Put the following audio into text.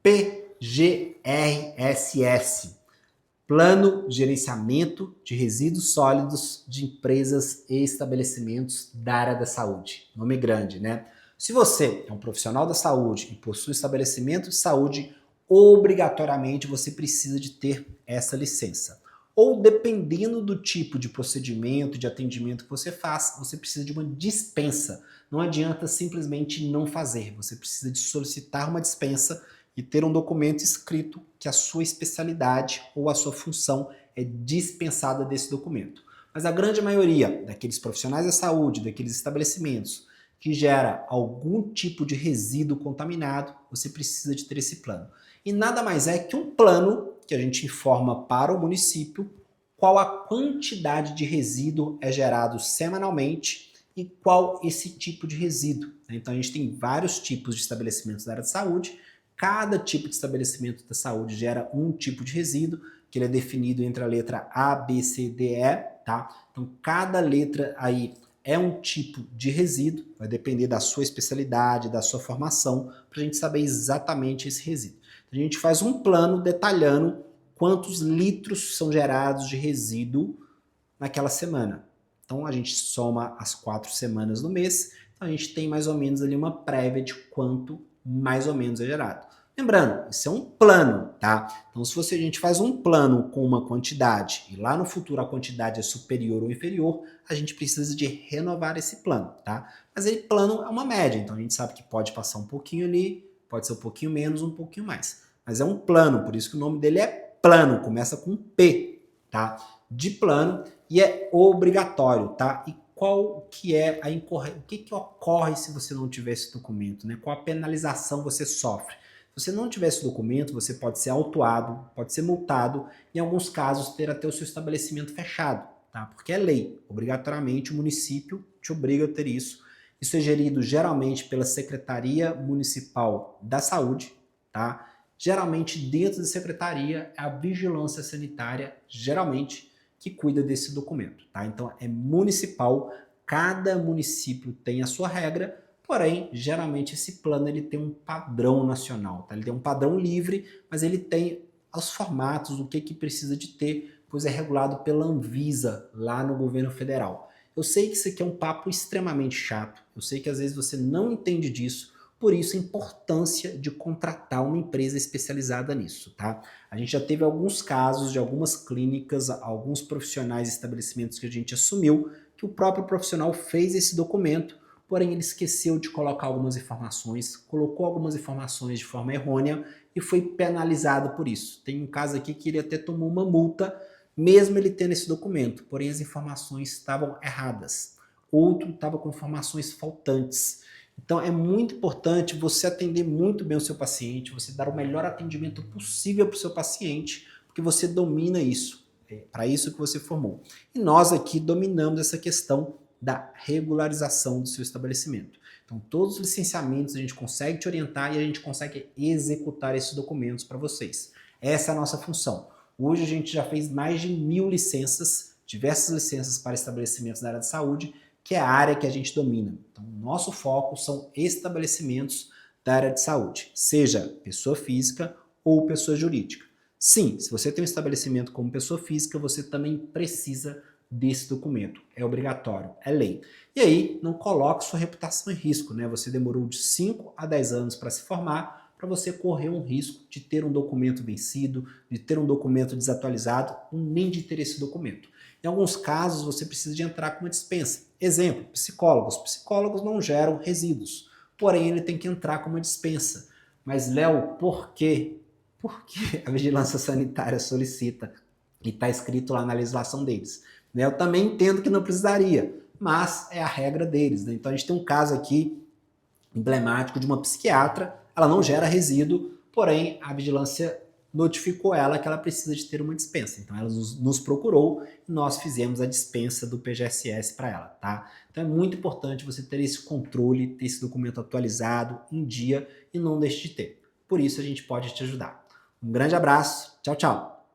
PGRSS, Plano de Gerenciamento de Resíduos Sólidos de Empresas e Estabelecimentos da área da saúde. Nome grande, né? Se você é um profissional da saúde e possui estabelecimento de saúde, obrigatoriamente você precisa de ter essa licença. Ou dependendo do tipo de procedimento, de atendimento que você faz, você precisa de uma dispensa. Não adianta simplesmente não fazer, você precisa de solicitar uma dispensa e ter um documento escrito que a sua especialidade ou a sua função é dispensada desse documento. Mas a grande maioria daqueles profissionais da saúde, daqueles estabelecimentos que gera algum tipo de resíduo contaminado, você precisa de ter esse plano. E nada mais é que um plano que a gente informa para o município qual a quantidade de resíduo é gerado semanalmente e qual esse tipo de resíduo. Então a gente tem vários tipos de estabelecimentos da área de saúde. Cada tipo de estabelecimento da saúde gera um tipo de resíduo, que ele é definido entre a letra A, B, C, D, E, tá? Então, cada letra aí é um tipo de resíduo, vai depender da sua especialidade, da sua formação, para a gente saber exatamente esse resíduo. Então, a gente faz um plano detalhando quantos litros são gerados de resíduo naquela semana. Então, a gente soma as 4 semanas do mês, então a gente tem mais ou menos ali uma prévia de quanto mais ou menos é gerado. Lembrando, isso é um plano, tá? Então, se a gente faz um plano com uma quantidade e lá no futuro a quantidade é superior ou inferior, a gente precisa de renovar esse plano, tá? Mas aí plano é uma média, então a gente sabe que pode passar um pouquinho ali, pode ser um pouquinho menos, um pouquinho mais. Mas é um plano, por isso que o nome dele é plano, começa com P, tá? De plano e é obrigatório, tá? E qual que é a incorrência? O que ocorre se você não tiver esse documento, né? Qual a penalização você sofre? Se você não tiver esse documento, você pode ser autuado, pode ser multado, em alguns casos ter até o seu estabelecimento fechado, tá? Porque é lei, obrigatoriamente o município te obriga a ter isso. Isso é gerido geralmente pela Secretaria Municipal da Saúde, tá? Geralmente dentro da secretaria é a vigilância sanitária, geralmente, que cuida desse documento, tá? Então é municipal, cada município tem a sua regra, porém, geralmente esse plano ele tem um padrão nacional, tá? Ele tem um padrão livre, mas ele tem os formatos, o que precisa de ter, pois é regulado pela Anvisa, lá no governo federal. Eu sei que isso aqui é um papo extremamente chato, eu sei que às vezes você não entende disso, por isso a importância de contratar uma empresa especializada nisso, tá? A gente já teve alguns casos de algumas clínicas, alguns profissionais e estabelecimentos que a gente assumiu que o próprio profissional fez esse documento, porém ele esqueceu de colocar algumas informações, colocou algumas informações de forma errônea e foi penalizado por isso. Tem um caso aqui que ele até tomou uma multa, mesmo ele tendo esse documento, porém as informações estavam erradas. Outro estava com informações faltantes. Então é muito importante você atender muito bem o seu paciente, você dar o melhor atendimento possível para o seu paciente, porque você domina isso, é para isso que você formou. E nós aqui dominamos essa questão da regularização do seu estabelecimento. Então todos os licenciamentos a gente consegue te orientar e a gente consegue executar esses documentos para vocês. Essa é a nossa função. Hoje a gente já fez mais de 1000 licenças, diversas licenças para estabelecimentos da área de saúde, que é a área que a gente domina. Então, o nosso foco são estabelecimentos da área de saúde, seja pessoa física ou pessoa jurídica. Sim, se você tem um estabelecimento como pessoa física, você também precisa desse documento. É obrigatório, é lei. E aí, não coloque sua reputação em risco, né? Você demorou de 5 a 10 anos para se formar, para você correr um risco de ter um documento vencido, de ter um documento desatualizado, ou nem de ter esse documento. Em alguns casos, você precisa de entrar com uma dispensa. Exemplo, psicólogos. Psicólogos não geram resíduos, porém ele tem que entrar com uma dispensa. Mas, Léo, por quê? Por que a vigilância sanitária solicita? E está escrito lá na legislação deles. Eu também entendo que não precisaria, mas é a regra deles. Né? Então a gente tem um caso aqui emblemático de uma psiquiatra, ela não gera resíduo, porém a vigilância notificou ela que ela precisa de ter uma dispensa. Então ela nos procurou e nós fizemos a dispensa do PGSS para ela, tá? Então é muito importante você ter esse controle, ter esse documento atualizado, em dia, e não deixe de ter. Por isso a gente pode te ajudar. Um grande abraço, tchau, tchau!